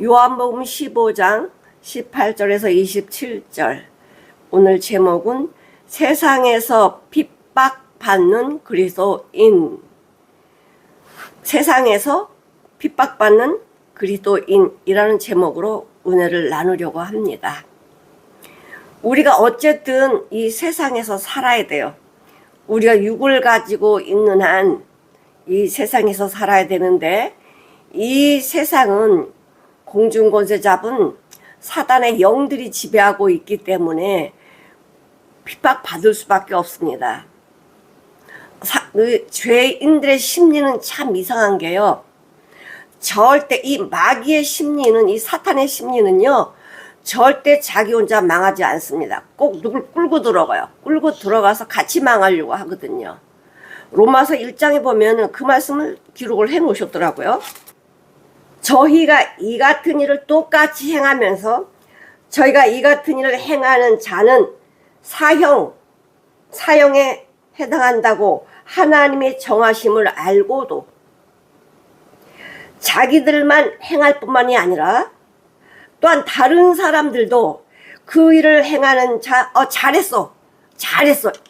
요한복음 15장 18절에서 27절. 오늘 제목은 세상에서 핍박받는 그리스도인. 세상에서 핍박받는 그리스도인이라는 제목으로 은혜를 나누려고 합니다. 우리가 어쨌든 이 세상에서 살아야 돼요. 우리가 육을 가지고 있는 한 이 세상에서 살아야 되는데, 이 세상은 공중권세 잡은 사단의 영들이 지배하고 있기 때문에 핍박받을 수밖에 없습니다. 죄인들의 심리는 참 이상한 게요, 절대 이 마귀의 심리는, 이 사탄의 심리는요, 절대 자기 혼자 망하지 않습니다. 꼭 누굴 끌고 들어가요. 끌고 들어가서 같이 망하려고 하거든요. 로마서 1장에 보면 그 말씀을 기록을 해 놓으셨더라고요. 저희가 이 같은 일을 똑같이 행하면서 저희가 이 같은 일을 행하는 자는 사형에 해당한다고 하나님의 정하심을 알고도 자기들만 행할 뿐만이 아니라 또한 다른 사람들도 그 일을 행하는 자, 잘했어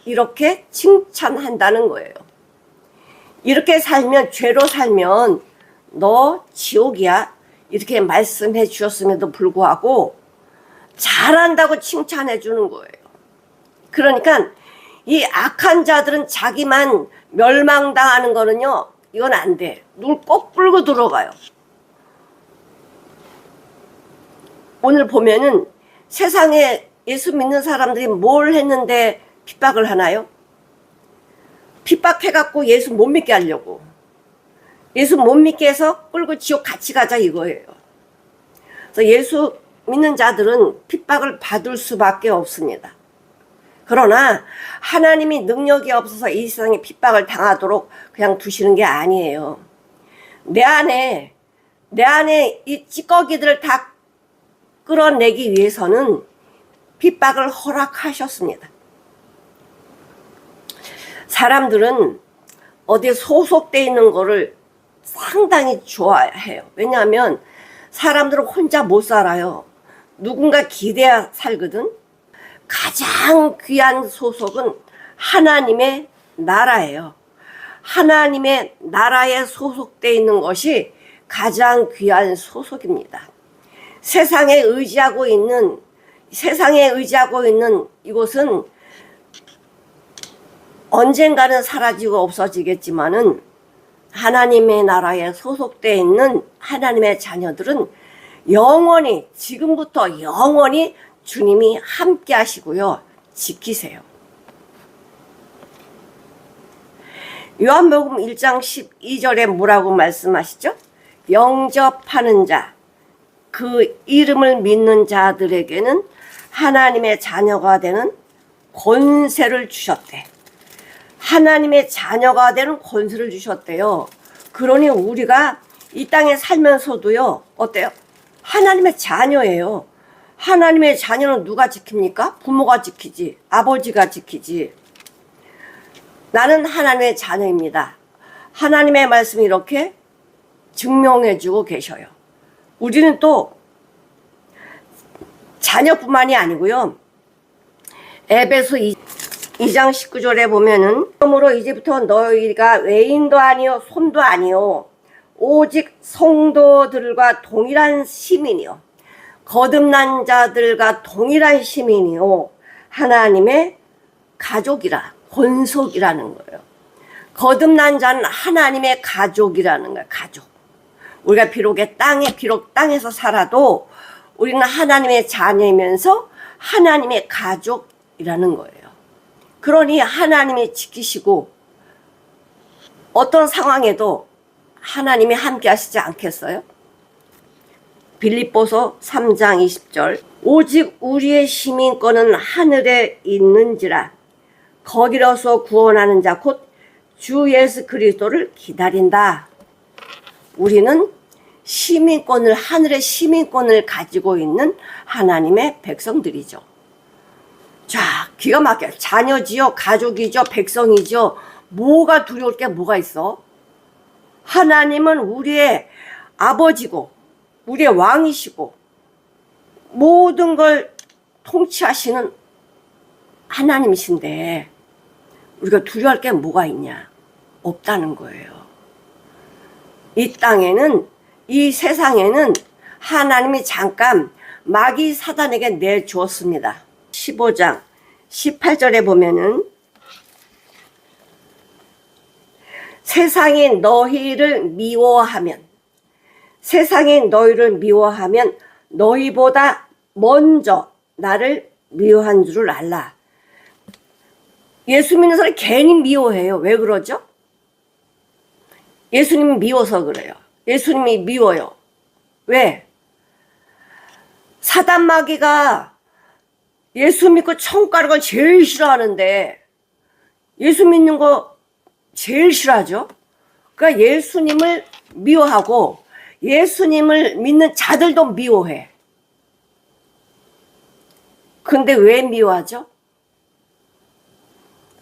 이렇게 칭찬한다는 거예요. 이렇게 살면, 죄로 살면 너 지옥이야 이렇게 말씀해 주셨음에도 불구하고 잘한다고 칭찬해 주는 거예요. 그러니까 이 악한 자들은 자기만 멸망당하는 거는요, 이건 안 돼. 누굴 꼭 끌고 들어가요. 오늘 보면은 세상에 예수 믿는 사람들이 뭘 했는데 핍박을 하나요? 핍박해갖고 예수 못 믿게 하려고. 예수 못 믿게 해서 끌고 지옥 같이 가자 이거예요. 그래서 예수 믿는 자들은 핍박을 받을 수밖에 없습니다. 그러나 하나님이 능력이 없어서 이 세상에 핍박을 당하도록 그냥 두시는 게 아니에요. 내 안에 이 찌꺼기들을 다 끌어내기 위해서는 핍박을 허락하셨습니다. 사람들은 어디에 소속되어 있는 거를 상당히 좋아해요. 왜냐하면 사람들은 혼자 못 살아요. 누군가 기대야 살거든. 가장 귀한 소속은 하나님의 나라예요. 하나님의 나라에 소속되어 있는 것이 가장 귀한 소속입니다. 세상에 의지하고 있는 이곳은 언젠가는 사라지고 없어지겠지만은 하나님의 나라에 소속되어 있는 하나님의 자녀들은 영원히, 지금부터 영원히 주님이 함께 하시고요, 지키세요. 요한복음 1장 12절에 뭐라고 말씀하시죠? 영접하는 자, 그 이름을 믿는 자들에게는 하나님의 자녀가 되는 권세를 주셨대. 하나님의 자녀가 되는 권세를 주셨대요. 그러니 우리가 이 땅에 살면서도요, 어때요? 하나님의 자녀예요. 하나님의 자녀는 누가 지킵니까? 부모가 지키지, 아버지가 지키지. 나는 하나님의 자녀입니다. 하나님의 말씀이 이렇게 증명해 주고 계셔요. 우리는 또 자녀뿐만이 아니고요, 에베소 2장 19절에 보면은, 그러므로 이제부터 너희가 외인도 아니요 손도 아니요 오직 성도들과 동일한 시민이요 거듭난 자들과 동일한 시민이요 하나님의 가족이라, 권속이라는 거예요. 거듭난 자는 하나님의 가족이라는 거예요. 가족. 우리가 비록 땅에서 살아도 우리는 하나님의 자녀이면서 하나님의 가족이라는 거예요. 그러니 하나님이 지키시고 어떤 상황에도 하나님이 함께 하시지 않겠어요? 빌립보서 3장 20절, 오직 우리의 시민권은 하늘에 있는지라 거기로서 구원하는 자 곧 주 예수 그리스도를 기다린다. 우리는 시민권을, 하늘의 시민권을 가지고 있는 하나님의 백성들이죠. 자, 기가 막혀요. 자녀지요, 가족이죠, 백성이죠. 뭐가 두려울 게 뭐가 있어? 하나님은 우리의 아버지고 우리의 왕이시고 모든 걸 통치하시는 하나님이신데 우리가 두려워할 게 뭐가 있냐? 없다는 거예요. 이 땅에는, 이 세상에는 하나님이 잠깐 마귀 사단에게 내주었습니다. 15장 18절에 보면은 세상이 너희를 미워하면 너희보다 먼저 나를 미워한 줄을 알라. 예수 믿는 사람이 괜히 미워해요. 왜 그러죠? 예수님이 미워서 그래요. 예수님이 미워요. 왜? 사단 마귀가 예수 믿고 천국 가는 걸 제일 싫어하는데 예수 믿는 거 제일 싫어하죠. 그러니까 예수님을 미워하고 예수님을 믿는 자들도 미워해. 근데 왜 미워하죠?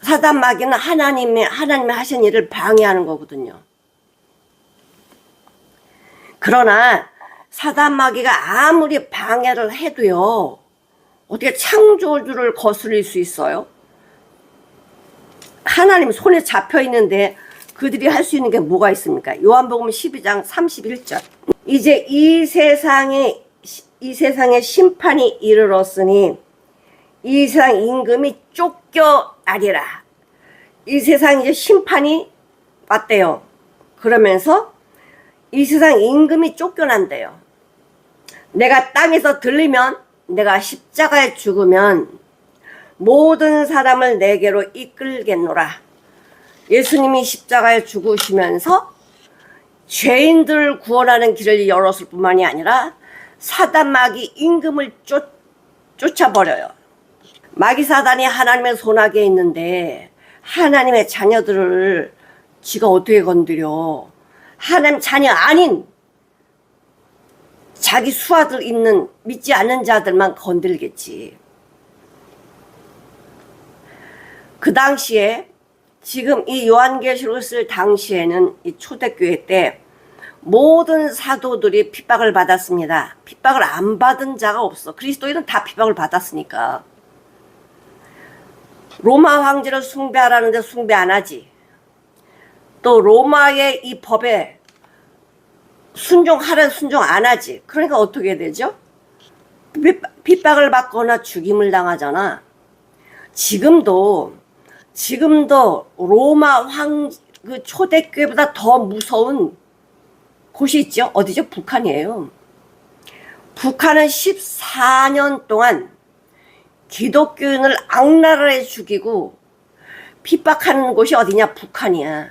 사단 마귀는 하나님이 하신 일을 방해하는 거거든요. 그러나 사단 마귀가 아무리 방해를 해도요, 어떻게 창조주를 거스릴 수 있어요? 하나님 손에 잡혀 있는데 그들이 할 수 있는 게 뭐가 있습니까? 요한복음 12장 31절. 이제 이 세상에 심판이 이르렀으니 이 세상 임금이 쫓겨나리라. 이 세상 이제 심판이 왔대요. 그러면서 이 세상 임금이 쫓겨난대요. 내가 땅에서 들리면, 내가 십자가에 죽으면 모든 사람을 내게로 이끌겠노라. 예수님이 십자가에 죽으시면서 죄인들을 구원하는 길을 열었을 뿐만이 아니라 사단 마귀 임금을 쫓아버려요. 마귀 사단이 하나님의 손아귀에 있는데 하나님의 자녀들을 지가 어떻게 건드려? 하나님 자녀 아닌 자기 수하들 있는 믿지 않는 자들만 건들겠지. 그 당시에, 지금 이 요한계시록을 쓸 당시에는 이 초대교회 때 모든 사도들이 핍박을 받았습니다. 핍박을 안 받은 자가 없어. 그리스도인은 다 핍박을 받았으니까. 로마 황제를 숭배하라는데 숭배 안 하지. 또 로마의 이 법에 순종하라 순종 안 하지. 그러니까 어떻게 되죠? 핍박을 받거나 죽임을 당하잖아. 지금도 로마 그 초대교회보다 더 무서운 곳이 있죠. 어디죠? 북한이에요. 북한은 14년 동안 기독교인을 악랄하게 죽이고 핍박하는 곳이 어디냐? 북한이야.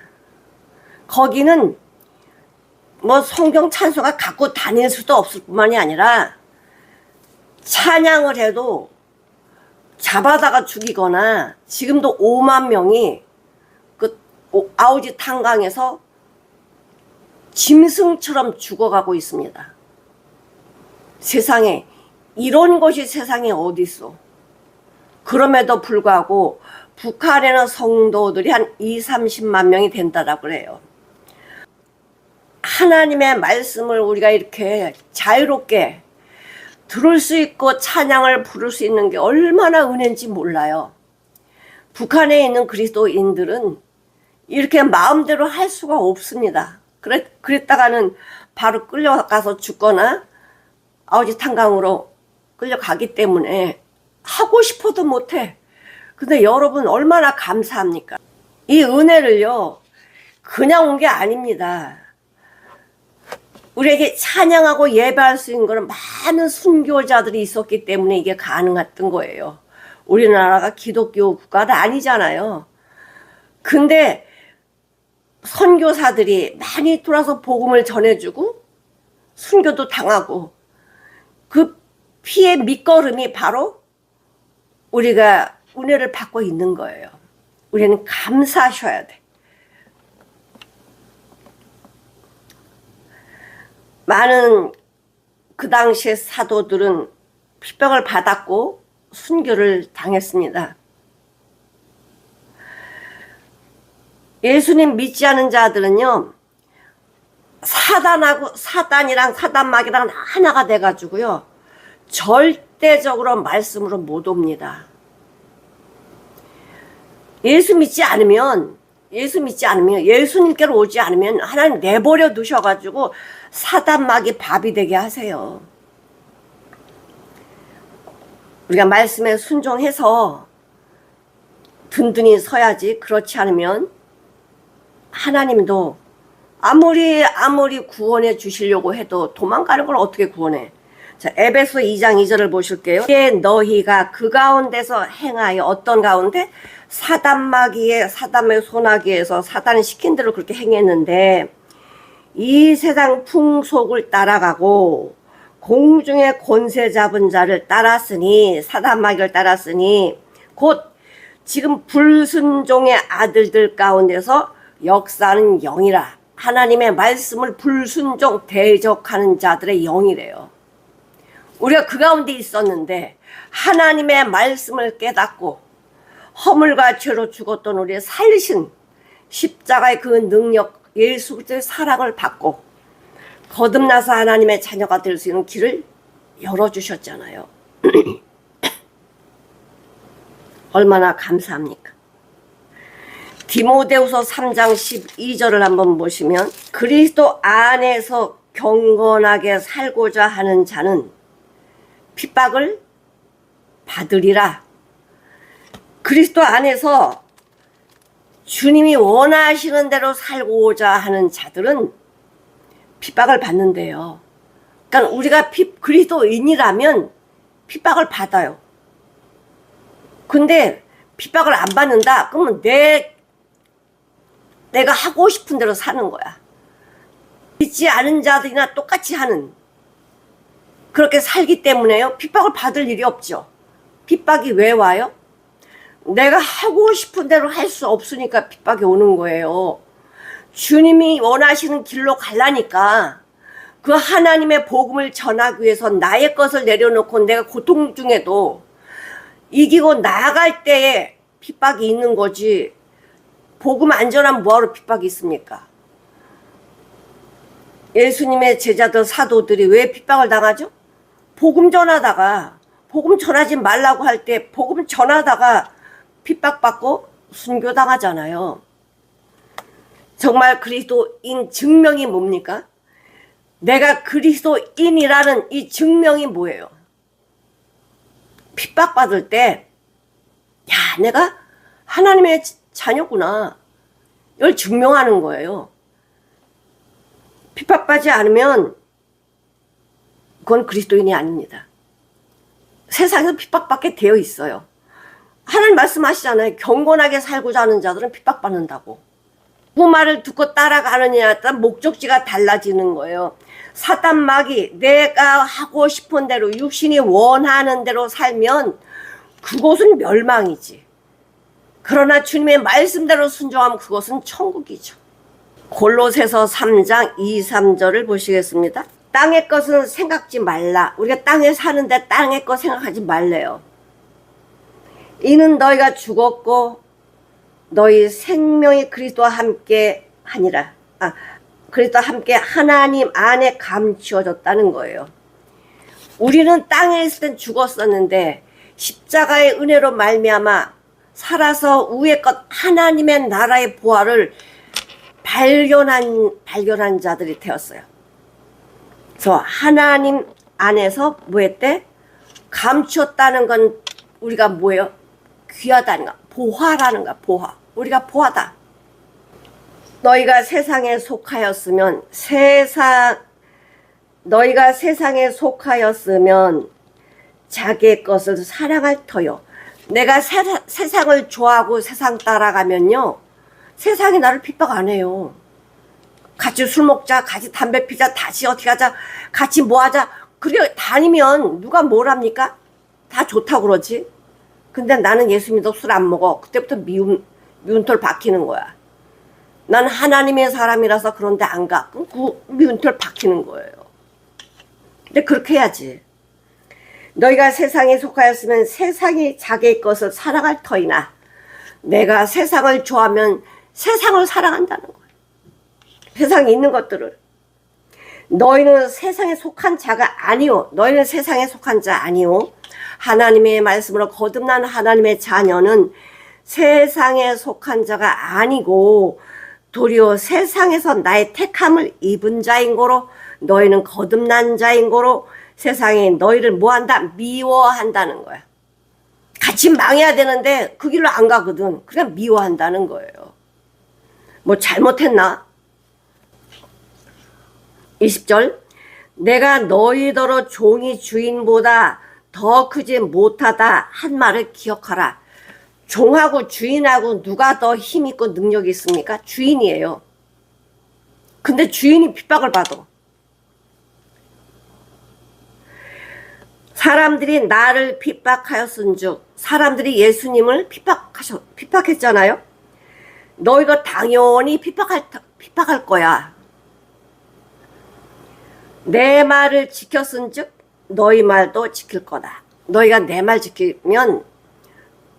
거기는 뭐 성경 찬송가 갖고 다닐 수도 없을 뿐만이 아니라 찬양을 해도 잡아다가 죽이거나, 지금도 5만 명이 그 아우지 탄강에서 짐승처럼 죽어가고 있습니다. 세상에 이런 것이 세상에 어디 있어? 그럼에도 불구하고 북한에는 성도들이 한 20-30만 명이 된다라고 그래요. 하나님의 말씀을 우리가 이렇게 자유롭게 들을 수 있고 찬양을 부를 수 있는 게 얼마나 은혜인지 몰라요. 북한에 있는 그리스도인들은 이렇게 마음대로 할 수가 없습니다. 그랬다가는 바로 끌려가서 죽거나 아우지 탄강으로 끌려가기 때문에 하고 싶어도 못해. 근데 여러분 얼마나 감사합니까? 이 은혜를요, 그냥 온 게 아닙니다. 우리에게 찬양하고 예배할 수 있는 거는 많은 순교자들이 있었기 때문에 이게 가능했던 거예요. 우리나라가 기독교 국가는 아니잖아요. 근데 선교사들이 많이 돌아서 복음을 전해주고 순교도 당하고, 그 피의 밑거름이 바로 우리가 은혜를 받고 있는 거예요. 우리는 감사하셔야 돼. 많은 그 당시의 사도들은 핍박을 받았고 순교를 당했습니다. 예수님 믿지 않은 자들은요, 사단이랑 사단마귀랑 하나가 돼가지고요. 절대적으로 말씀으로 못 옵니다. 예수 믿지 않으면 예수님께로 오지 않으면 하나님 내버려 두셔가지고 사단마귀 밥이 되게 하세요. 우리가 말씀에 순종해서 든든히 서야지. 그렇지 않으면 하나님도 아무리 구원해 주시려고 해도 도망가는 걸 어떻게 구원해? 자, 에베소 2장 2절을 보실게요. 이에 너희가 그 가운데서 행하여 어떤 가운데? 사단마귀의 소나기에서 사단이 시킨 대로 그렇게 행했는데 이 세상 풍속을 따라가고 공중의 권세 잡은 자를 따랐으니 사단마귀를 따랐으니 곧 지금 불순종의 아들들 가운데서 역사하는 영이라. 하나님의 말씀을 불순종 대적하는 자들의 영이래요. 우리가 그 가운데 있었는데 하나님의 말씀을 깨닫고 허물과 죄로 죽었던 우리의 살리신 십자가의 그 능력, 예수 그리스도의 사랑을 받고 거듭나서 하나님의 자녀가 될 수 있는 길을 열어주셨잖아요. 얼마나 감사합니까? 디모데후서 3장 12절을 한번 보시면 그리스도 안에서 경건하게 살고자 하는 자는 핍박을 받으리라. 그리스도 안에서 주님이 원하시는 대로 살고자 하는 자들은 핍박을 받는데요. 그러니까 우리가 그리스도인이라면 핍박을 받아요. 근데 핍박을 안 받는다? 그러면 내가 하고 싶은 대로 사는 거야. 믿지 않은 자들이나 똑같이 하는 그렇게 살기 때문에요. 핍박을 받을 일이 없죠. 핍박이 왜 와요? 내가 하고 싶은 대로 할 수 없으니까 핍박이 오는 거예요. 주님이 원하시는 길로 가려니까 그 하나님의 복음을 전하기 위해서 나의 것을 내려놓고 내가 고통 중에도 이기고 나아갈 때에 핍박이 있는 거지. 복음 안 전하면 뭐하러 핍박이 있습니까? 예수님의 제자들 사도들이 왜 핍박을 당하죠? 복음 전하다가 복음 전하지 말라고 할 때 복음 전하다가 핍박받고 순교당하잖아요. 정말 그리스도인 증명이 뭡니까? 내가 그리스도인이라는 이 증명이 뭐예요? 핍박받을 때 야, 내가 하나님의 자녀구나. 이걸 증명하는 거예요. 핍박받지 않으면 그건 그리스도인이 아닙니다. 세상에서 핍박받게 되어 있어요. 하나님 말씀하시잖아요. 경건하게 살고자 하는 자들은 핍박받는다고. 그 말을 듣고 따라가느냐에 따라 목적지가 달라지는 거예요. 사단마귀 내가 하고 싶은 대로 육신이 원하는 대로 살면 그곳은 멸망이지. 그러나 주님의 말씀대로 순종하면 그것은 천국이죠. 골로새서 3장 2, 3절을 보시겠습니다. 땅의 것은 생각지 말라. 우리가 땅에 사는데 땅의 것 생각하지 말래요. 이는 너희가 죽었고 너희 생명이 그리스도와 함께 하니라. 그리스도와 함께 하나님 안에 감추어졌다는 거예요. 우리는 땅에 있을 땐 죽었었는데 십자가의 은혜로 말미암아 살아서 위의 것 하나님의 나라의 보화를 발견한 자들이 되었어요. 그래서 하나님 안에서 뭐 했대? 감추었다는 건 우리가 뭐예요? 귀하다는 거, 보화라는 거, 보화. 우리가 보화다. 너희가 세상에 속하였으면 자기의 것을 사랑할 터요. 내가 세상을 좋아하고 세상 따라가면요, 세상이 나를 핍박 안 해요. 같이 술 먹자, 같이 담배 피자, 다시 어떻게 하자, 같이 뭐 하자. 그래 다니면 누가 뭘 합니까? 다 좋다고 그러지. 근데 나는 예수 믿어 술 안 먹어. 그때부터 미운털 박히는 거야. 난 하나님의 사람이라서 그런데 안 가. 그럼 그 미운털 박히는 거예요. 근데 그렇게 해야지. 너희가 세상에 속하였으면 세상이 자기의 것을 사랑할 터이나 내가 세상을 좋아하면 세상을 사랑한다는 거예요. 세상에 있는 것들을. 너희는 세상에 속한 자가 아니오. 너희는 세상에 속한 자 아니오. 하나님의 말씀으로 거듭난 하나님의 자녀는 세상에 속한 자가 아니고 도리어 세상에서 나의 택함을 입은 자인 고로 너희는 거듭난 자인 고로 세상에 너희를 뭐한다? 미워한다는 거야. 같이 망해야 되는데 그 길로 안 가거든. 그냥 미워한다는 거예요. 뭐 잘못했나? 20절 내가 너희더러 종이 주인보다 더 크지 못하다 한 말을 기억하라. 종하고 주인하고 누가 더 힘있고 능력이 있습니까? 주인이에요. 근데 주인이 핍박을 받아. 사람들이 나를 핍박하였은즉 사람들이 예수님을 핍박했잖아요. 너희가 당연히 핍박할 거야. 내 말을 지켰은즉 너희 말도 지킬 거다. 너희가 내 말 지키면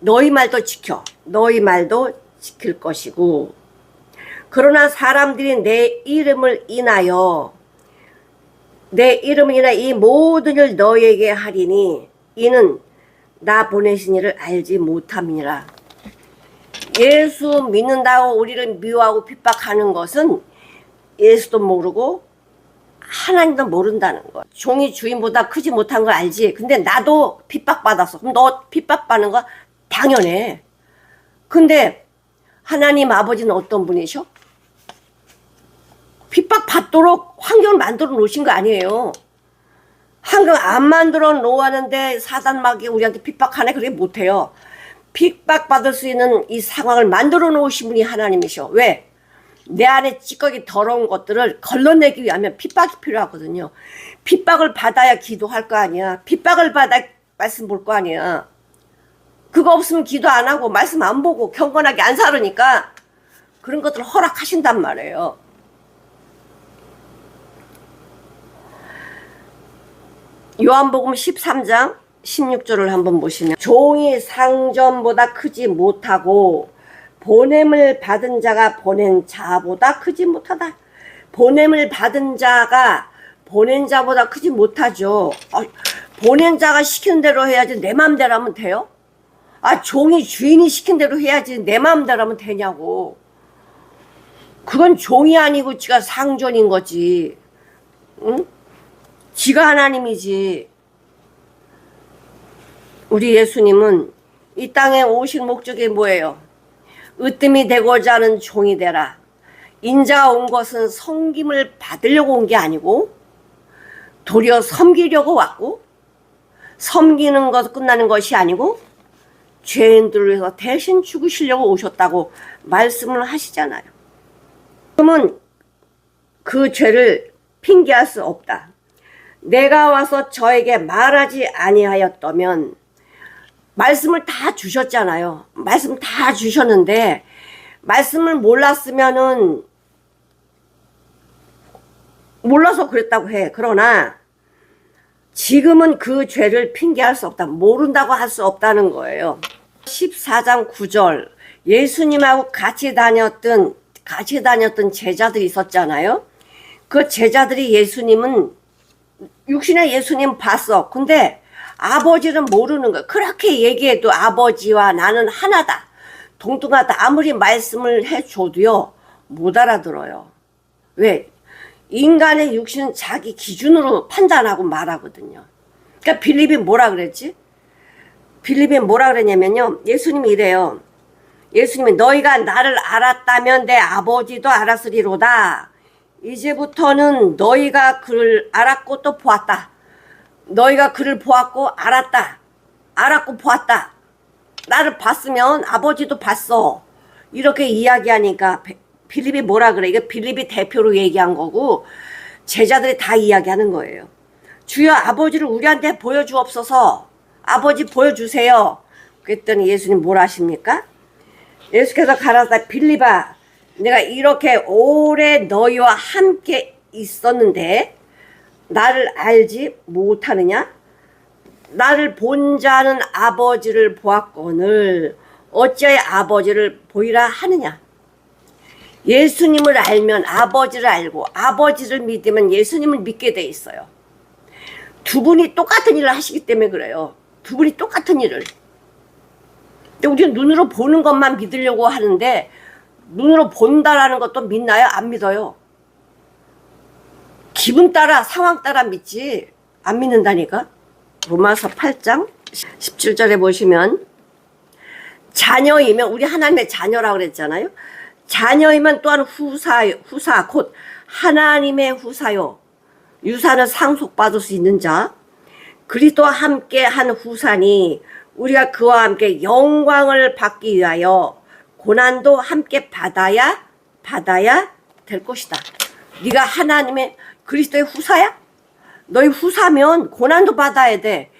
너희 말도 지켜. 너희 말도 지킬 것이고 그러나 사람들이 내 이름을 인하여 이 모든 일 너희에게 하리니 이는 나 보내신 이를 알지 못함이니라. 예수 믿는다고 우리를 미워하고 핍박하는 것은 예수도 모르고 하나님도 모른다는 거야. 종이 주인보다 크지 못한 걸 알지. 근데 나도 핍박받았어. 그럼 너 핍박받는 거 당연해. 근데 하나님 아버지는 어떤 분이셔? 핍박받도록 환경을 만들어 놓으신 거 아니에요. 환경 안 만들어 놓았는데 사단마귀 우리한테 핍박하네. 그렇게 못해요. 핍박받을 수 있는 이 상황을 만들어 놓으신 분이 하나님이셔. 왜? 내 안에 찌꺼기 더러운 것들을 걸러내기 위하면 핍박이 필요하거든요. 핍박을 받아야 기도할 거 아니야. 핍박을 받아 말씀 볼 거 아니야. 그거 없으면 기도 안 하고 말씀 안 보고 경건하게 안 살으니까 그런 것들을 허락하신단 말이에요. 요한복음 13장 16절을 한번 보시면 종이 상전보다 크지 못하고 보냄을 받은 자가 보낸 자보다 크지 못하다. 보냄을 받은 자가 보낸 자보다 크지 못하죠. 보낸 자가 시키는 대로 해야지 내 마음대로 하면 돼요? 종이 주인이 시킨 대로 해야지 내 마음대로 하면 되냐고. 그건 종이 아니고 지가 상전인 거지. 응? 지가 하나님이지. 우리 예수님은 이 땅에 오신 목적이 뭐예요? 으뜸이 되고자 하는 종이 되라. 인자가 온 것은 섬김을 받으려고 온 게 아니고 도리어 섬기려고 왔고 섬기는 것 끝나는 것이 아니고 죄인들을 위해서 대신 죽으시려고 오셨다고 말씀을 하시잖아요. 그러면 그 죄를 핑계할 수 없다. 내가 와서 저에게 말하지 아니하였다면 말씀을 다 주셨잖아요. 말씀 다 주셨는데 말씀을 몰랐으면은 몰라서 그랬다고 해. 그러나 지금은 그 죄를 핑계할 수 없다. 모른다고 할 수 없다는 거예요. 14장 9절 예수님하고 같이 다녔던 제자들이 있었잖아요. 그 제자들이 육신의 예수님 봤어. 근데 아버지는 모르는 거야. 그렇게 얘기해도 아버지와 나는 하나다. 동등하다. 아무리 말씀을 해줘도요. 못 알아들어요. 왜? 인간의 육신은 자기 기준으로 판단하고 말하거든요. 그러니까 빌립이 뭐라 그랬지? 빌립이 뭐라 그랬냐면요. 예수님이 이래요. 예수님이 너희가 나를 알았다면 내 아버지도 알았으리로다. 이제부터는 너희가 그를 알았고 또 보았다. 너희가 그를 보았고 알았다. 알았고 보았다. 나를 봤으면 아버지도 봤어. 이렇게 이야기하니까 빌립이 뭐라 그래? 이게 빌립이 대표로 얘기한 거고 제자들이 다 이야기하는 거예요. 주여 아버지를 우리한테 보여주옵소서. 아버지 보여주세요. 그랬더니 예수님 뭐라 하십니까? 예수께서 가라사대 빌립아 내가 이렇게 오래 너희와 함께 있었는데 나를 알지 못하느냐? 나를 본 자는 아버지를 보았거늘 어찌하여 아버지를 보이라 하느냐? 예수님을 알면 아버지를 알고 아버지를 믿으면 예수님을 믿게 돼 있어요. 두 분이 똑같은 일을 하시기 때문에 그래요. 두 분이 똑같은 일을. 근데 우리는 눈으로 보는 것만 믿으려고 하는데 눈으로 본다라는 것도 믿나요? 안 믿어요. 기분 따라 상황 따라 믿지 안 믿는다니까. 로마서 8장 17절에 보시면 자녀이면, 우리 하나님의 자녀라고 그랬잖아요. 자녀이면 또한 후사 곧 하나님의 후사요. 유산을 상속받을 수 있는 자. 그리스도와 함께 한 후사니 우리가 그와 함께 영광을 받기 위하여 고난도 함께 받아야 될 것이다. 네가 하나님의 그리스도의 후사야? 너희 후사면 고난도 받아야 돼.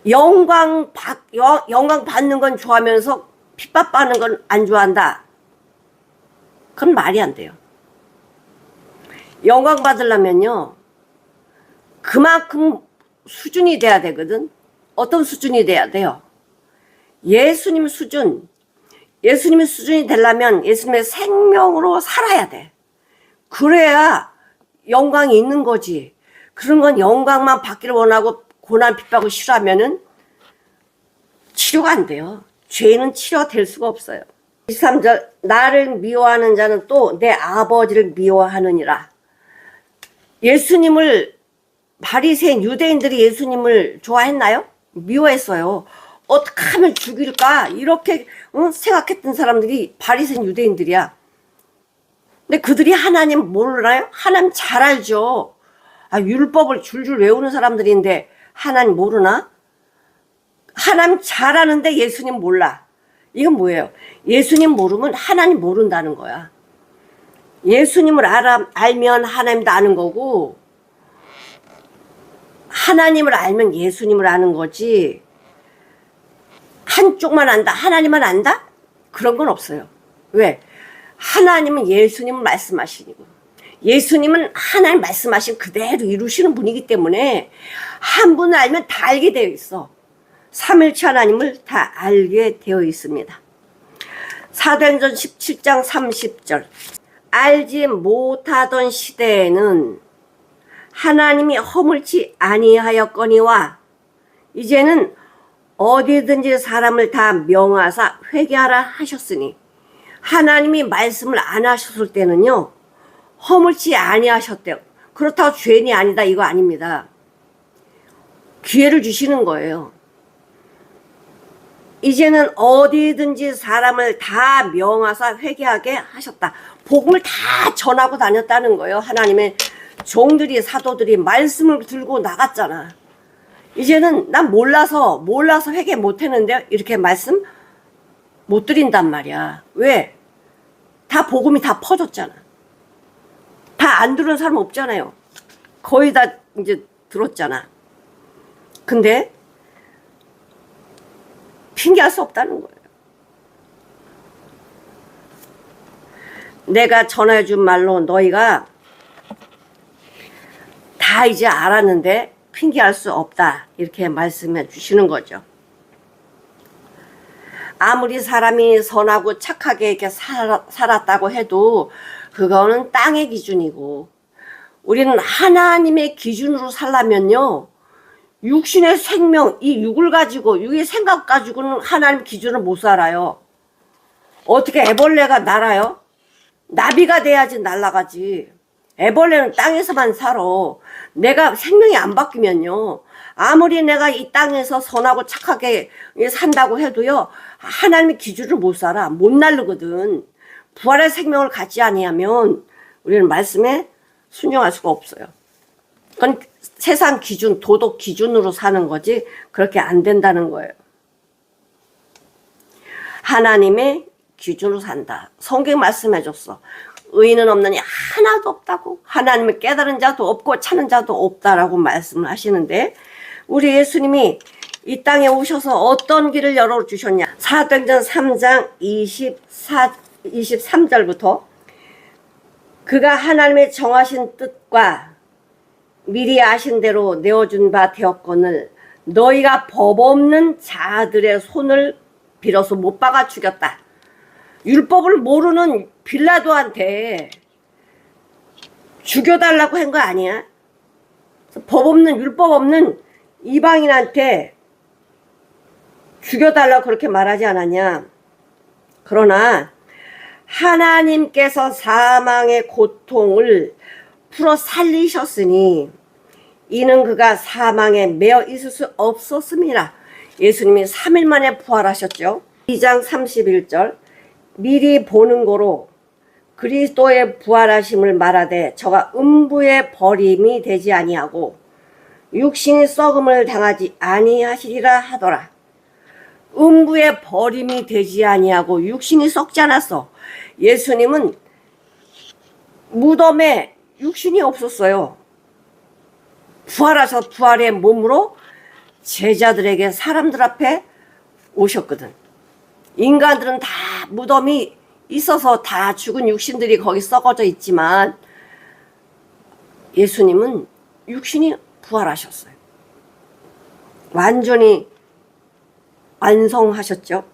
영광 받는 건 좋아하면서 핍박받는 건 안 좋아한다. 그건 말이 안 돼요. 영광 받으려면요, 그만큼 수준이 돼야 되거든. 어떤 수준이 돼야 돼요? 예수님 수준이 되려면 예수님의 생명으로 살아야 돼. 그래야 영광이 있는 거지. 그런 건 영광만 받기를 원하고 고난 핍박을 싫어하면은 치료가 안 돼요. 죄는 치료될 수가 없어요. 23절 나를 미워하는 자는 또 내 아버지를 미워하느니라. 예수님을, 바리새인 유대인들이 예수님을 좋아했나요? 미워했어요. 어떻게 하면 죽일까 이렇게 생각했던 사람들이 바리새인 유대인들이야. 근데 그들이 하나님 모르나요? 하나님 잘 알죠. 율법을 줄줄 외우는 사람들인데 하나님 모르나? 하나님 잘 아는데 예수님 몰라. 이건 뭐예요? 예수님 모르면 하나님 모른다는 거야. 예수님을 알면 하나님도 아는 거고, 하나님을 알면 예수님을 아는 거지, 한쪽만 안다, 하나님만 안다? 그런 건 없어요. 왜? 하나님은 예수님을 말씀하시고, 예수님은 하나님 말씀하신 그대로 이루시는 분이기 때문에 한 분을 알면 다 알게 되어 있어. 삼일체 하나님을 다 알게 되어 있습니다. 사도행전 17장 30절 알지 못하던 시대에는 하나님이 허물지 아니하였거니와 이제는 어디든지 사람을 다 명하사 회개하라 하셨으니, 하나님이 말씀을 안 하셨을 때는요 허물지 아니하셨대요. 그렇다고 죄인이 아니다 이거 아닙니다. 기회를 주시는 거예요. 이제는 어디든지 사람을 다 명하사 회개하게 하셨다. 복음을 다 전하고 다녔다는 거예요. 하나님의 종들이, 사도들이 말씀을 들고 나갔잖아. 이제는 난 몰라서 회개 못했는데 이렇게 말씀 못 드린단 말이야. 왜? 다 복음이 다 퍼졌잖아. 다 안 들은 사람 없잖아요. 거의 다 이제 들었잖아. 근데 핑계할 수 없다는 거예요. 내가 전해 준 말로 너희가 다 이제 알았는데 핑계할 수 없다. 이렇게 말씀해 주시는 거죠. 아무리 사람이 선하고 착하게 이렇게 살았다고 해도 그거는 땅의 기준이고, 우리는 하나님의 기준으로 살려면요, 육신의 생명, 이 육을 가지고, 육의 생각 가지고는 하나님 기준을 못 살아요. 어떻게 애벌레가 날아요? 나비가 돼야지 날아가지. 애벌레는 땅에서만 살아. 내가 생명이 안 바뀌면요, 아무리 내가 이 땅에서 선하고 착하게 산다고 해도요, 하나님의 기준을 못 살아. 못 날르거든. 부활의 생명을 갖지 아니하면 우리는 말씀에 순종할 수가 없어요. 그건 세상 기준, 도덕 기준으로 사는 거지 그렇게 안 된다는 거예요. 하나님의 기준으로 산다. 성경 말씀해 줬어. 의인은 없느니 하나도 없다고. 하나님을 깨달은 자도 없고 찾는 자도 없다라고 말씀을 하시는데, 우리 예수님이 이 땅에 오셔서 어떤 길을 열어주셨냐. 사도행전 3장 23절부터 그가 하나님의 정하신 뜻과 미리 아신 대로 내어준 바 되었거늘 너희가 법 없는 자들의 손을 빌어서 못 박아 죽였다. 율법을 모르는 빌라도한테 죽여달라고 한 거 아니야? 법 없는, 율법 없는 이방인한테 죽여달라고 그렇게 말하지 않았냐? 그러나 하나님께서 사망의 고통을 풀어 살리셨으니 이는 그가 사망에 매어 있을 수 없었습니다. 예수님이 3일 만에 부활하셨죠. 2장 31절 미리 보는 거로 그리스도의 부활하심을 말하되 저가 음부의 버림이 되지 아니하고 육신이 썩음을 당하지 아니하시리라 하더라. 음부의 버림이 되지 아니하고 육신이 썩지 않았어. 예수님은 무덤에 육신이 없었어요. 부활하셔 부활의 몸으로 제자들에게 사람들 앞에 오셨거든. 인간들은 다 무덤이 있어서 다 죽은 육신들이 거기 썩어져 있지만 예수님은 육신이 부활하셨어요. 완전히 완성하셨죠.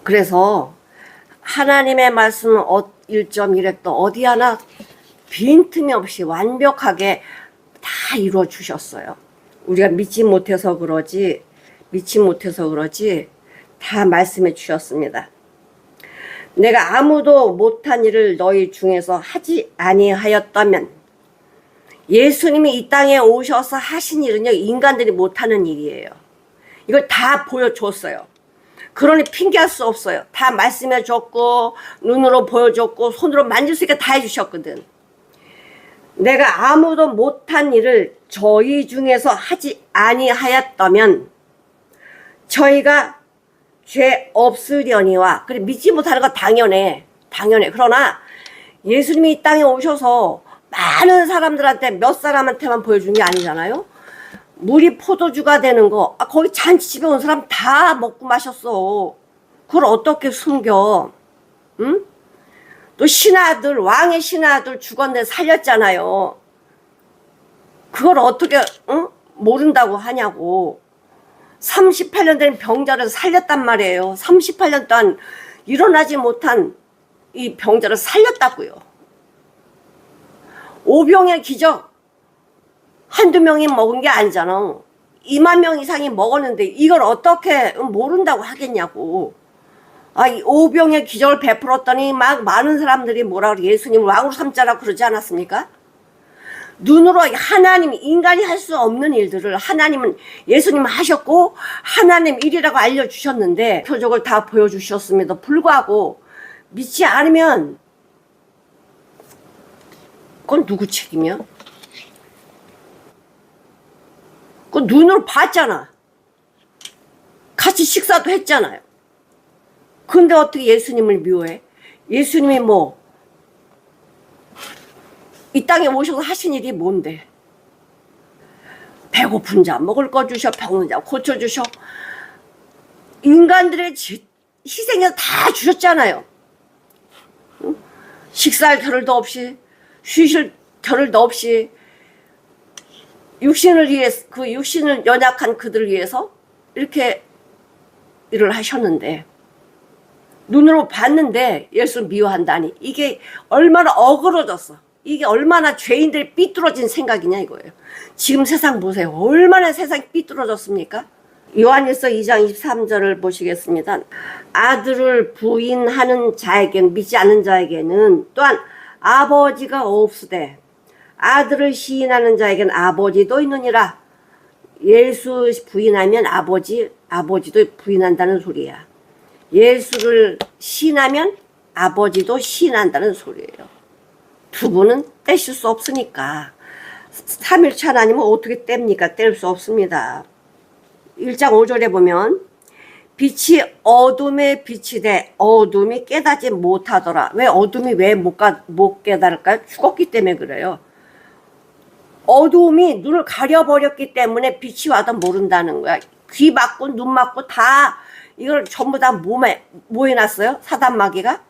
그래서 하나님의 말씀은 1.1획도 어디 하나 빈틈이 없이 완벽하게 다 이루어 주셨어요. 우리가 믿지 못해서 그러지 다 말씀해 주셨습니다. 내가 아무도 못한 일을 너희 중에서 하지 아니하였다면, 예수님이 이 땅에 오셔서 하신 일은요, 인간들이 못하는 일이에요. 이걸 다 보여줬어요. 그러니 핑계할 수 없어요. 다 말씀해 줬고 눈으로 보여줬고 손으로 만질 수 있게 다 해주셨거든. 내가 아무도 못한 일을 저희 중에서 하지 아니하였다면 저희가 죄 없으려니와. 그래, 믿지 못하는 거 당연해. 그러나 예수님이 이 땅에 오셔서 많은 사람들한테 몇 사람한테만 보여준 게 아니잖아요. 물이 포도주가 되는 거, 거기 잔치집에 온 사람 다 먹고 마셨어. 그걸 어떻게 숨겨? 응? 또 신하들, 왕의 신하들 죽었는데 살렸잖아요. 그걸 어떻게 모른다고 하냐고. 38년 된 병자를 살렸단 말이에요. 38년 동안 일어나지 못한 이 병자를 살렸다고요. 오병의 기적 한두 명이 먹은 게 아니잖아. 2만 명 이상이 먹었는데 이걸 어떻게 모른다고 하겠냐고. 이 오병의 기적을 베풀었더니 막 많은 사람들이 뭐라 그래, 예수님을 왕으로 삼자라고 그러지 않았습니까? 눈으로 하나님, 인간이 할 수 없는 일들을 하나님은, 예수님은 하셨고 하나님 일이라고 알려주셨는데 표적을 다 보여주셨음에도 불구하고 믿지 않으면 그건 누구 책임이야? 그 눈으로 봤잖아. 같이 식사도 했잖아요. 근데 어떻게 예수님을 미워해? 예수님이 이 땅에 오셔서 하신 일이 뭔데? 배고픈 자 먹을 거 주셔, 병든 자 고쳐주셔. 인간들의 희생에서 다 주셨잖아요. 응? 식사할 겨를도 없이, 쉬실 겨를도 없이, 육신을 위해서, 그 육신을 연약한 그들을 위해서 이렇게 일을 하셨는데, 눈으로 봤는데 예수 미워한다니, 이게 얼마나 어그러졌어. 이게 얼마나 죄인들이 삐뚤어진 생각이냐 이거예요. 지금 세상 보세요. 얼마나 세상이 삐뚤어졌습니까? 요한일서 2장 23절을 보시겠습니다. 아들을 부인하는 자에게는, 믿지 않는 자에게는 또한 아버지가 없으되 아들을 시인하는 자에게는 아버지도 있느니라. 예수 부인하면 아버지도 부인한다는 소리야. 예수를 시인하면 아버지도 시인한다는 소리예요. 두 분은 떼실 수 없으니까. 삼일체 하나님은 어떻게 뗍니까? 뗄 수 없습니다. 1장 5절에 보면 빛이 어둠에 빛이 돼 어둠이 깨닫지 못하더라. 왜 어둠이 못 깨달을까요? 죽었기 때문에 그래요. 어두움이 눈을 가려버렸기 때문에 빛이 와도 모른다는 거야. 귀 막고 눈 막고 다 이걸 전부 다 몸에 뭐 해놨어요? 사단마귀가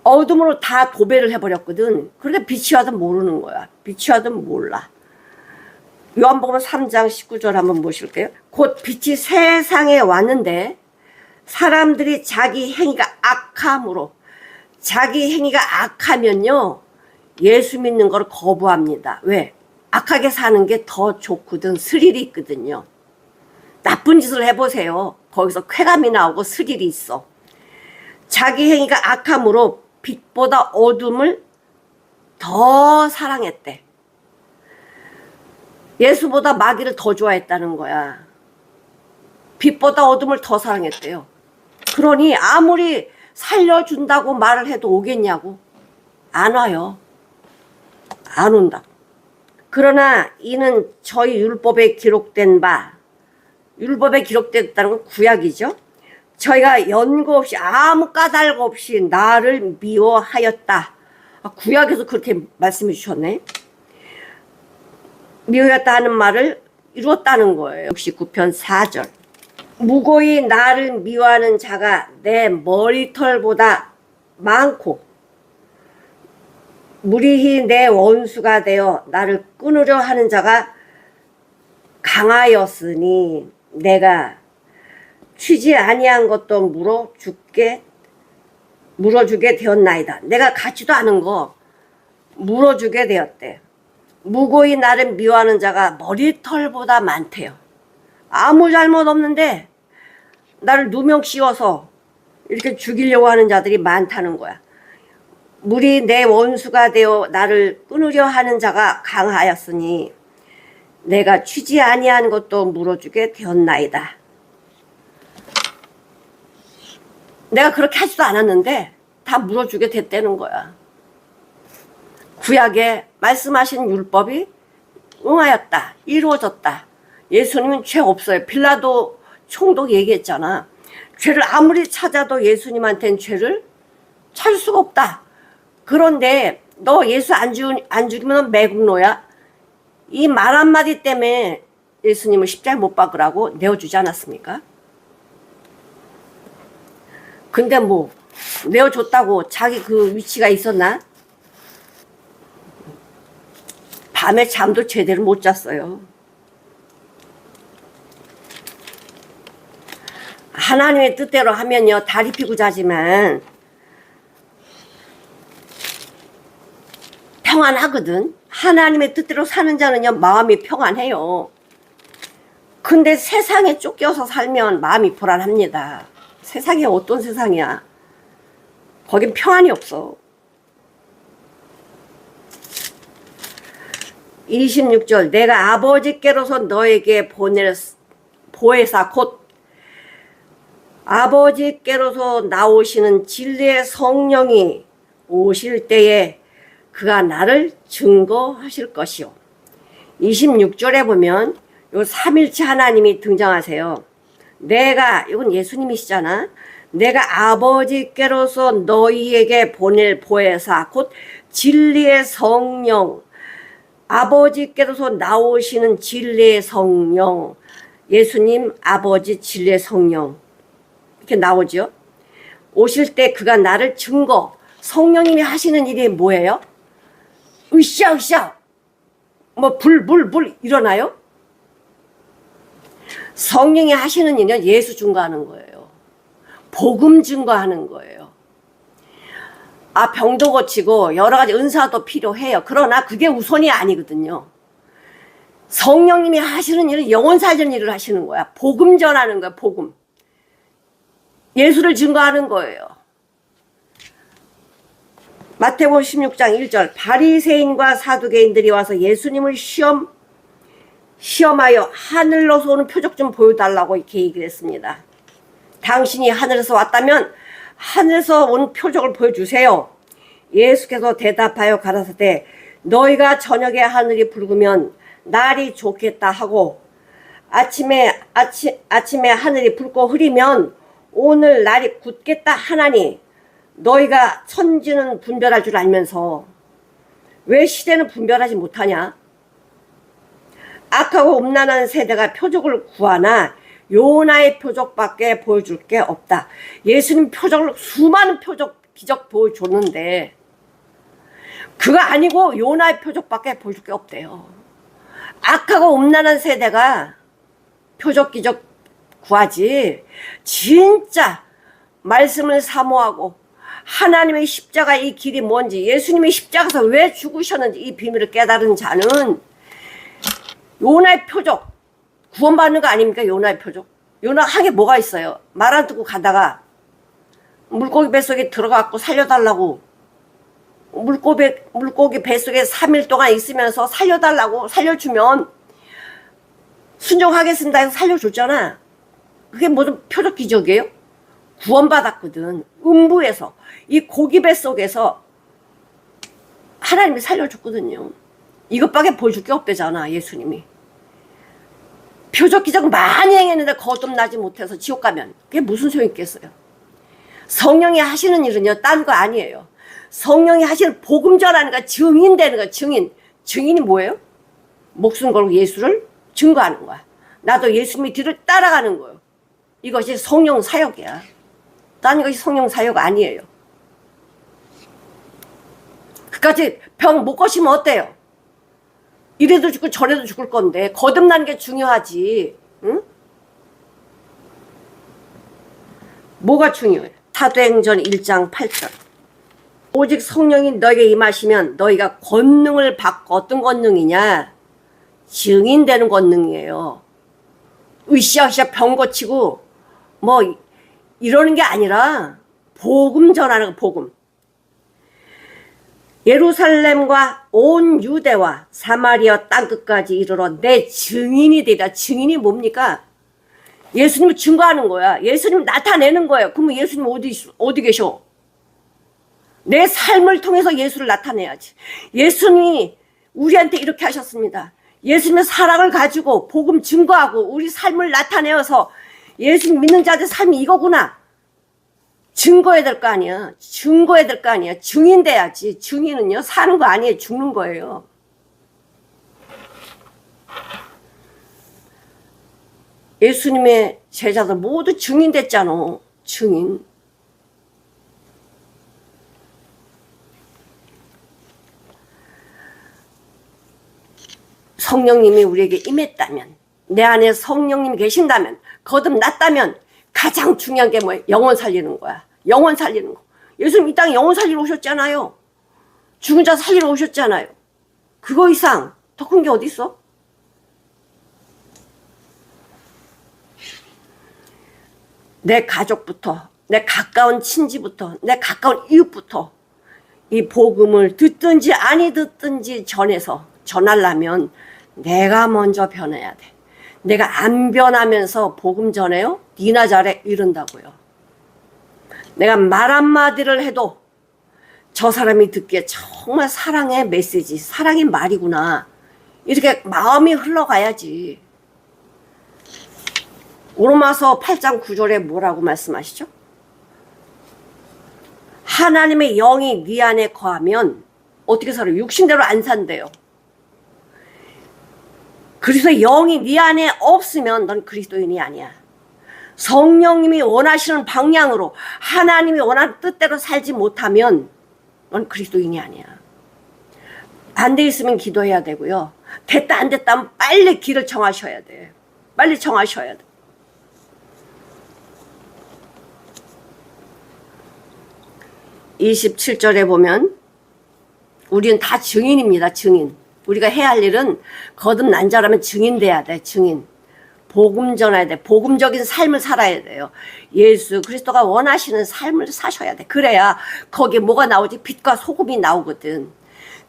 어둠으로 다 도배를 해버렸거든. 그러니까 빛이 와도 모르는 거야. 빛이 와도 몰라. 요한복음 3장 19절 한번 보실게요. 곧 빛이 세상에 왔는데 사람들이 자기 행위가 악함으로, 자기 행위가 악하면요 예수 믿는 걸 거부합니다. 왜? 악하게 사는 게 더 좋거든. 스릴이 있거든요. 나쁜 짓을 해보세요. 거기서 쾌감이 나오고 스릴이 있어. 자기 행위가 악함으로 빛보다 어둠을 더 사랑했대. 예수보다 마귀를 더 좋아했다는 거야. 빛보다 어둠을 더 사랑했대요. 그러니 아무리 살려준다고 말을 해도 오겠냐고. 안 와요. 안 온다. 그러나 이는 저희 율법에 기록된 바, 율법에 기록됐다는 건 구약이죠. 저희가 연고 없이 아무 까닭 없이 나를 미워하였다. 구약에서 그렇게 말씀해 주셨네. 미워하였다 하는 말을 이루었다는 거예요. 69편 4절. 무고히 나를 미워하는 자가 내 머리털보다 많고 무리히 내 원수가 되어 나를 끊으려 하는 자가 강하였으니 내가 취지 아니한 것도 물어주게 되었나이다. 내가 갖지도 않은 거 물어주게 되었대. 무고히 나를 미워하는 자가 머리털보다 많대요. 아무 잘못 없는데 나를 누명 씌워서 이렇게 죽이려고 하는 자들이 많다는 거야. 물이 내 원수가 되어 나를 끊으려 하는 자가 강하였으니 내가 취지 아니한 것도 물어주게 되었나이다. 내가 그렇게 하지도 않았는데 다 물어주게 됐다는 거야. 구약에 말씀하신 율법이 응하였다. 이루어졌다. 예수님은 죄 없어요. 빌라도 총독 얘기했잖아. 죄를 아무리 찾아도 예수님한테는 죄를 찾을 수가 없다. 그런데 너 예수 안 죽이면 매국노야. 이 말 한마디 때문에 예수님을 십자가에 못 박으라고 내어주지 않았습니까? 근데 뭐 내어줬다고 자기 그 위치가 있었나? 밤에 잠도 제대로 못 잤어요. 하나님의 뜻대로 하면요 다리 펴고 자지만 평안하거든. 하나님의 뜻대로 사는 자는요 마음이 평안해요. 근데 세상에 쫓겨서 살면 마음이 불안합니다. 세상이 어떤 세상이야. 거긴 평안이 없어. 26절 내가 아버지께로서 너에게 보혜사 곧 아버지께로서 나오시는 진리의 성령이 오실 때에 그가 나를 증거하실 것이요. 26절에 보면 요 삼일체 하나님이 등장하세요. 이건 예수님이시잖아. 내가 아버지께로서 너희에게 보낼 보혜사 곧 진리의 성령, 아버지께로서 나오시는 진리의 성령, 예수님 아버지 진리의 성령 이렇게 나오죠. 오실 때 그가 나를 성령님이 하시는 일이 뭐예요? 으쌰으쌰 뭐 불 일어나요? 성령이 하시는 일은 예수 증거하는 거예요. 복음 증거하는 거예요. 병도 고치고 여러 가지 은사도 필요해요. 그러나 그게 우선이 아니거든요. 성령님이 하시는 일은 영혼 살리는 일을 하시는 거야. 복음 전하는 거야. 복음. 예수를 증거하는 거예요. 마태복음 16장 1절 바리새인과 사두개인들이 와서 예수님을 시험하여 하늘로서 오는 표적 좀 보여달라고 이렇게 얘기를 했습니다. 당신이 하늘에서 왔다면 하늘에서 온 표적을 보여주세요. 예수께서 대답하여 가라사대 너희가 저녁에 하늘이 붉으면 날이 좋겠다 하고 아침에 하늘이 붉고 흐리면 오늘 날이 굳겠다 하나니 너희가 천지는 분별할 줄 알면서 왜 시대는 분별하지 못하냐? 악하고 음란한 세대가 표적을 구하나 요나의 표적밖에 보여줄 게 없다. 예수님 수많은 기적 보여줬는데 그거 아니고 요나의 표적밖에 보여줄 게 없대요. 악하고 음란한 세대가 표적 기적 구하지, 진짜 말씀을 사모하고 하나님의 십자가의 길이 뭔지, 예수님의 십자가에서 왜 죽으셨는지 이 비밀을 깨달은 자는 요나의 표적, 구원받는 거 아닙니까? 요나의 표적. 요나 한 게 뭐가 있어요? 말 안 듣고 가다가 물고기 뱃속에 들어갔고 살려달라고, 물고기 뱃속에 3일 동안 있으면서 살려달라고, 살려주면 순종하겠습니다 해서 살려줬잖아. 그게 무슨 표적 기적이에요? 구원받았거든. 음부에서, 이 고기 뱃속에서 하나님이 살려줬거든요. 이것밖에 보여줄 게 없대잖아, 예수님이. 표적 기적 많이 행했는데 거듭나지 못해서 지옥 가면 그게 무슨 소용 있겠어요? 성령이 하시는 일은요, 딴 거 아니에요. 성령이 하시는 복음 전하는 거, 증인되는 거, 증인. 증인이 뭐예요? 목숨 걸고 예수를 증거하는 거야. 나도 예수님의 뒤를 따라가는 거예요. 이것이 성령 사역이야. 딴 것이 성령 사역 아니에요. 그까지 병 못 고치면 어때요? 이래도 죽고 저래도 죽을 건데 거듭나는 게 중요하지. 응? 뭐가 중요해? 사도행전 1장 8절. 오직 성령이 너에게 임하시면 너희가 권능을 받고, 어떤 권능이냐? 증인되는 권능이에요. 으쌰으쌰 병 고치고 뭐 이러는 게 아니라 복음 전하는 거, 복음. 예루살렘과 온 유대와 사마리아 땅끝까지 이르러 내 증인이 되리라. 증인이 뭡니까? 예수님을 증거하는 거야. 예수님 나타내는 거예요. 그러면 예수님 어디 계셔? 내 삶을 통해서 예수를 나타내야지. 예수님이 우리한테 이렇게 하셨습니다. 예수님의 사랑을 가지고 복음 증거하고 우리 삶을 나타내어서 예수님 믿는 자들 삶이 이거구나. 증거해야 될 거 아니야. 증거해야 될 거 아니야. 증인 돼야지. 증인은요, 사는 거 아니에요. 죽는 거예요. 예수님의 제자들 모두 증인 됐잖아. 증인. 성령님이 우리에게 임했다면, 내 안에 성령님이 계신다면, 거듭났다면 가장 중요한 게 뭐예요? 영혼 살리는 거야. 영혼 살리는 거. 예수님 이 땅에 영혼 살리러 오셨잖아요. 죽은 자 살리러 오셨잖아요. 그거 이상 더 큰 게 어디 있어? 내 가족부터, 내 가까운 친지부터, 내 가까운 이웃부터 이 복음을 듣든지 아니 듣든지 전하려면 내가 먼저 변해야 돼. 내가 안 변하면서 복음 전해요? 니나 잘해 이른다고요. 내가 말 한마디를 해도 저 사람이 듣기에 정말 사랑의 메시지, 사랑의 말이구나, 이렇게 마음이 흘러가야지. 로마서 8장 9절에 뭐라고 말씀하시죠? 하나님의 영이 네 안에 거하면 어떻게 살아요? 육신대로 안 산대요. 그래서 영이 네 안에 없으면 넌 그리스도인이 아니야. 성령님이 원하시는 방향으로, 하나님이 원하는 뜻대로 살지 못하면 넌 그리스도인이 아니야. 안 돼 있으면 기도해야 되고요. 됐다 안 됐다 하면 빨리 길을 정하셔야 돼. 빨리 정하셔야 돼. (27절에) 보면 우리는 다 증인입니다. 증인. 우리가 해야 할 일은 거듭난 자라면 증인 돼야 돼. 증인. 복음 전해야 돼. 복음적인 삶을 살아야 돼요. 예수 그리스도가 원하시는 삶을 사셔야 돼. 그래야 거기에 뭐가 나오지? 빛과 소금이 나오거든.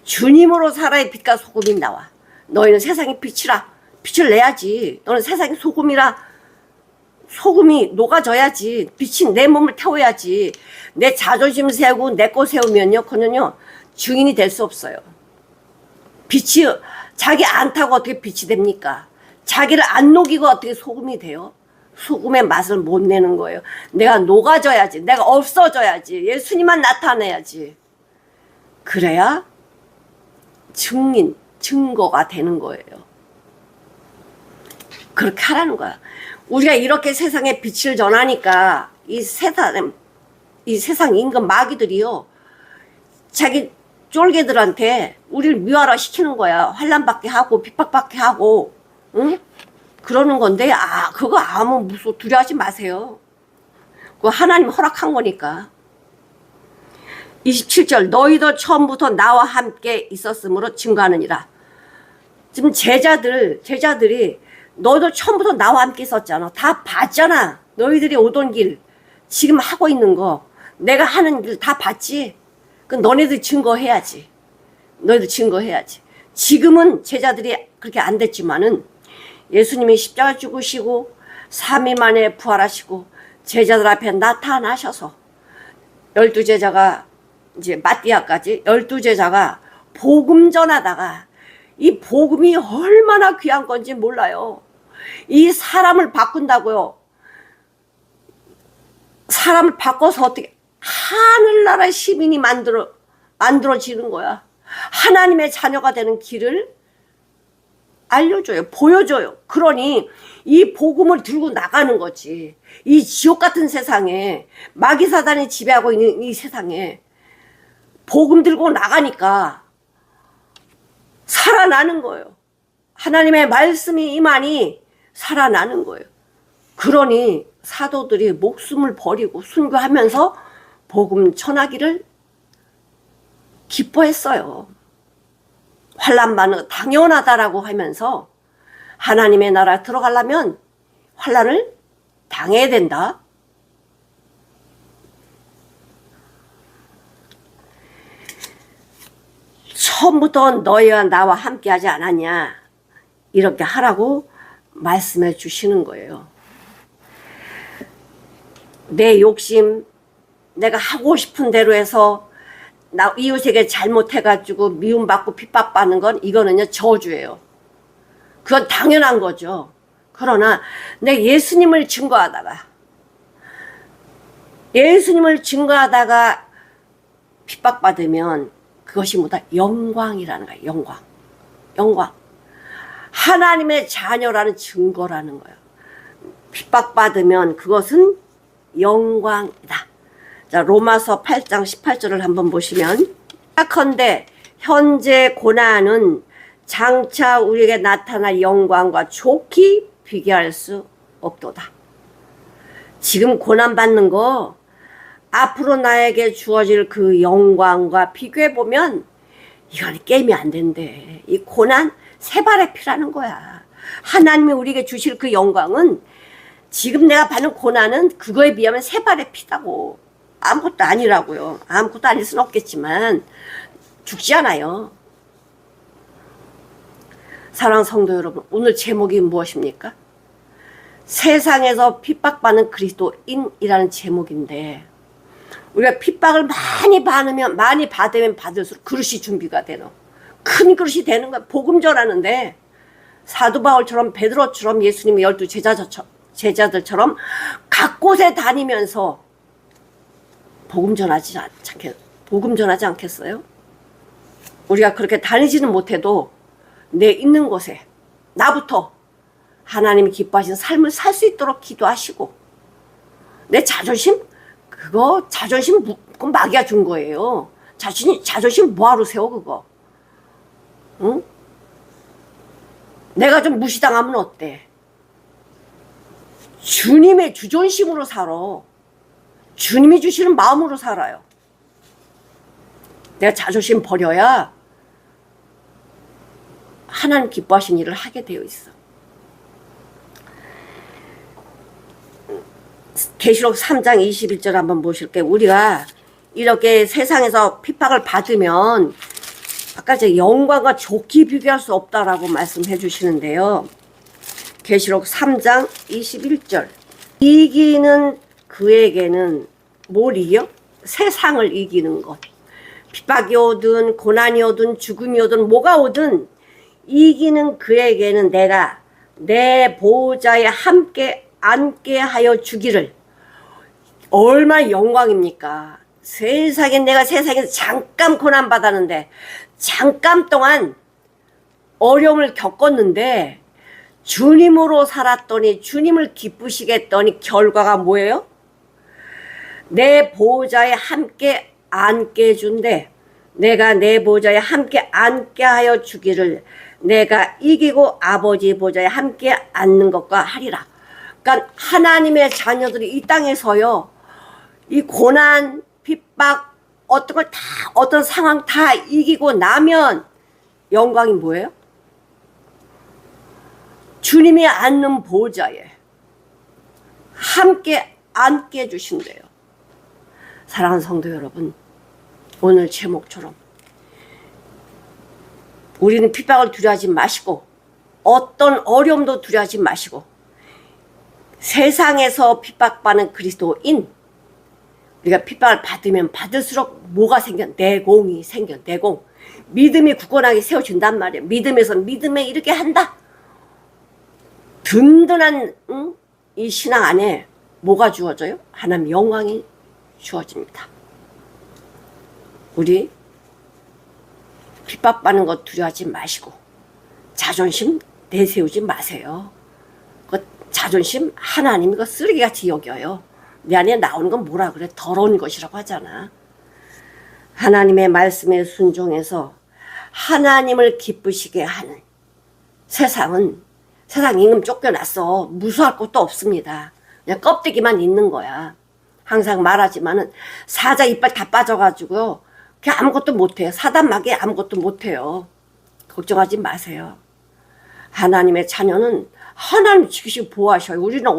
주님으로 살아야 빛과 소금이 나와. 너희는 세상의 빛이라. 빛을 내야지. 너는 세상의 소금이라. 소금이 녹아져야지. 빛이 내 몸을 태워야지. 내 자존심 세우고 내 거 세우면요, 그는요 증인이 될 수 없어요. 빛이 자기 안 타고 어떻게 빛이 됩니까? 자기를 안 녹이고 어떻게 소금이 돼요? 소금의 맛을 못 내는 거예요. 내가 녹아져야지. 내가 없어져야지. 예수님만 나타내야지. 그래야 증인, 증거가 되는 거예요. 그렇게 하라는 거야. 우리가 이렇게 세상에 빛을 전하니까 이 세상 임금 마귀들이요, 자기 쫄개들한테 우리를 미화라 시키는 거야. 환난받게 하고 핍박받게 하고, 응? 그러는 건데, 그거 아무 두려워하지 마세요. 그거 하나님 허락한 거니까. 27절, 너희도 처음부터 나와 함께 있었으므로 증거하느니라. 지금 제자들이 너희도 처음부터 나와 함께 있었잖아. 다 봤잖아. 너희들이 오던 길, 지금 하고 있는 거, 내가 하는 길 다 봤지. 그 너네들 증거해야지. 너희들 증거해야지. 지금은 제자들이 그렇게 안 됐지만은 예수님이 십자가 죽으시고 3일 만에 부활하시고 제자들 앞에 나타나셔서 12제자가 이제 마띠아까지 12제자가 복음 전하다가 이 복음이 얼마나 귀한 건지 몰라요. 이 사람을 바꾼다고요. 사람을 바꿔서 어떻게 하늘나라 시민이 만들어지는 거야. 하나님의 자녀가 되는 길을 알려줘요. 보여줘요. 그러니 이 복음을 들고 나가는 거지. 이 지옥 같은 세상에, 마귀 사단이 지배하고 있는 이 세상에 복음 들고 나가니까 살아나는 거예요. 하나님의 말씀이 임하니 살아나는 거예요. 그러니 사도들이 목숨을 버리고 순교하면서 복음 전하기를 기뻐했어요. 환난 받는 거 당연하다라고 하면서 하나님의 나라 들어가려면 환난을 당해야 된다. 처음부터 너희와 나와 함께 하지 않았냐, 이렇게 하라고 말씀해 주시는 거예요. 내 욕심, 내가 하고 싶은 대로 해서 나 이웃에게 잘못해가지고 미움받고 핍박받는 건 이거는요 저주예요. 그건 당연한 거죠. 그러나 내 예수님을 증거하다가 핍박받으면 그것이 뭐다? 영광이라는 거야. 영광. 하나님의 자녀라는 증거라는 거예요. 핍박받으면 그것은 영광이다. 자, 로마서 8장 18절을 한번 보시면, 약컨대 현재 고난은 장차 우리에게 나타날 영광과 좋게 비교할 수 없도다. 지금 고난받는 거 앞으로 나에게 주어질 그 영광과 비교해보면 이건 게임이 안 된대. 이 고난 세 발의 피라는 거야. 하나님이 우리에게 주실 그 영광은 지금 내가 받는 고난은 그거에 비하면 세 발의 피다고. 아무것도 아니라고요. 아무것도 아닐 수는 없겠지만 죽지 않아요. 사랑하는 성도 여러분, 오늘 제목이 무엇입니까? 세상에서 핍박받는 그리스도인이라는 제목인데, 우리가 핍박을 많이 받으면 받을수록 그릇이 준비가 되는, 큰 그릇이 되는 거야. 복음 전하는데 사도 바울처럼 베드로처럼 예수님의 12 제자들처럼 각 곳에 다니면서 복음 전하지 않겠어요? 우리가 그렇게 다니지는 못해도 내 있는 곳에 나부터 하나님이 기뻐하시는 삶을 살 수 있도록 기도하시고, 내 자존심? 그건 마귀가 준 거예요. 자존심 뭐하러 세워 그거? 응? 내가 좀 무시당하면 어때? 주님의 주존심으로 살아. 주님이 주시는 마음으로 살아요. 내가 자존심 버려야 하나님 기뻐하신 일을 하게 되어 있어. 계시록 3장 21절 한번 보실게요. 우리가 이렇게 세상에서 핍박을 받으면 아까 제가 영광과 좋게 비교할 수 없다라고 말씀해 주시는데요. 계시록 3장 21절. 이기는 그에게는 뭘 이겨? 세상을 이기는 것. 핍박이 오든 고난이 오든 죽음이 오든 뭐가 오든 이기는 그에게는 내가 내 보호자에 함께 앉게 하여 주기를. 얼마나 영광입니까? 내가 세상에서 잠깐 고난 받았는데, 잠깐 동안 어려움을 겪었는데 주님으로 살았더니, 주님을 기쁘시게 했더니 결과가 뭐예요? 내 보호자에 함께 앉게 해준대. 내가 내 보좌에 함께 앉게 하여 주기를 내가 이기고 아버지 보좌에 함께 앉는 것과 하리라. 그러니까 하나님의 자녀들이 이 땅에서요, 이 고난, 핍박, 어떤 걸 다, 어떤 상황 다 이기고 나면 영광이 뭐예요? 주님이 앉는 보좌에 함께 앉게 해주신대요. 사랑하는 성도 여러분, 오늘 제목처럼 우리는 핍박을 두려워하지 마시고 어떤 어려움도 두려워하지 마시고 세상에서 핍박받는 그리스도인, 우리가 핍박을 받으면 받을수록 뭐가 생겨? 내공이 생겨. 내공. 믿음이 굳건하게 세워준단 말이에요. 믿음에서 믿음에 이렇게 한다. 든든한 이 신앙 안에 뭐가 주어져요? 하나님 영광이 주어집니다. 우리 핍박받는 것 두려워하지 마시고 자존심 내세우지 마세요. 그 자존심 하나님이 그 쓰레기같이 여겨요. 내 안에 나오는 건 뭐라 그래? 더러운 것이라고 하잖아. 하나님의 말씀에 순종해서 하나님을 기쁘시게 하는 세상은, 세상 임금 쫓겨났어. 무수할 것도 없습니다. 그냥 껍데기만 있는 거야. 항상 말하지만은 사자 이빨 다 빠져가지고요, 그냥 아무것도 못해요. 사단마귀 아무것도 못해요. 걱정하지 마세요. 하나님의 자녀는 하나님 지키시고 보호하셔요. 우리는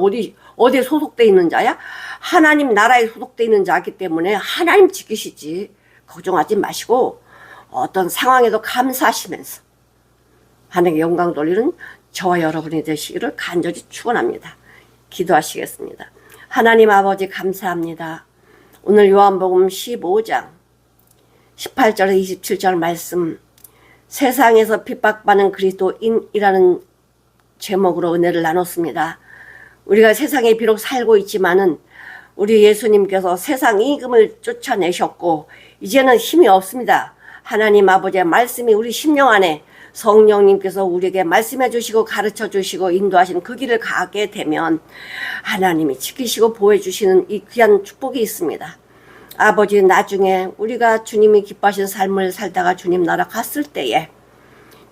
어디에 소속돼 있는 자야? 하나님 나라에 소속돼 있는 자이기 때문에 하나님 지키시지. 걱정하지 마시고 어떤 상황에도 감사하시면서 하나님께 영광 돌리는 저와 여러분이 되시기를 간절히 축원합니다. 기도하시겠습니다. 하나님 아버지 감사합니다. 오늘 요한복음 15장 18절에서 27절 말씀, 세상에서 핍박받는 그리스도인이라는 제목으로 은혜를 나눴습니다. 우리가 세상에 비록 살고 있지만은 우리 예수님께서 세상 임금을 쫓아내셨고 이제는 힘이 없습니다. 하나님 아버지의 말씀이 우리 심령 안에 성령님께서 우리에게 말씀해 주시고 가르쳐 주시고 인도하시는 그 길을 가게 되면 하나님이 지키시고 보호해 주시는 이 귀한 축복이 있습니다. 아버지, 나중에 우리가 주님이 기뻐하시는 삶을 살다가 주님 나라 갔을 때에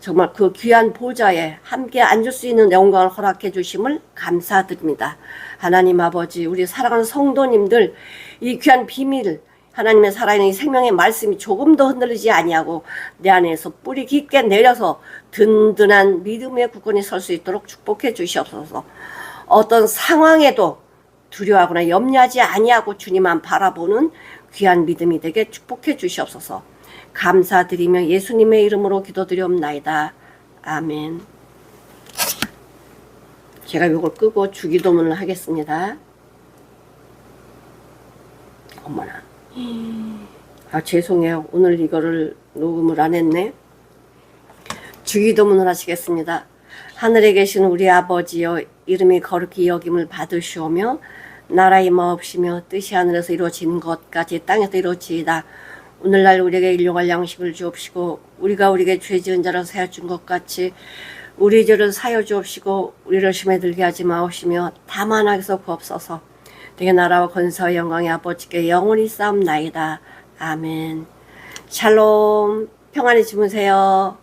정말 그 귀한 보좌에 함께 앉을 수 있는 영광을 허락해 주심을 감사드립니다. 하나님 아버지, 우리 사랑하는 성도님들 이 귀한 비밀, 하나님의 살아있는 이 생명의 말씀이 조금도 흔들리지 아니하고 내 안에서 뿌리 깊게 내려서 든든한 믿음의 굳건히 설 수 있도록 축복해 주시옵소서. 어떤 상황에도 두려워하거나 염려하지 아니하고 주님만 바라보는 귀한 믿음이 되게 축복해 주시옵소서. 감사드리며 예수님의 이름으로 기도드리옵나이다. 아멘. 제가 이걸 끄고 주기도문을 하겠습니다. 어머나. 죄송해요. 오늘 이거를 녹음을 안 했네. 주기도문을 하시겠습니다. 하늘에 계신 우리 아버지여, 이름이 거룩히 여김을 받으시오며 나라의 마옵시며 뜻이 하늘에서 이루어지는 것까지 땅에서 이루어지이다. 오늘날 우리에게 일용할 양식을 주옵시고 우리가 우리에게 죄 지은 자를 사여 준 것 같이 우리 죄를 사여 주옵시고 우리를 시험에 들게 하지 마옵시며 다만 악에서 구옵소서. 되게 나라와 권세와 영광의 아버지께 영원히 싸움나이다. 아멘. 샬롬. 평안히 주무세요.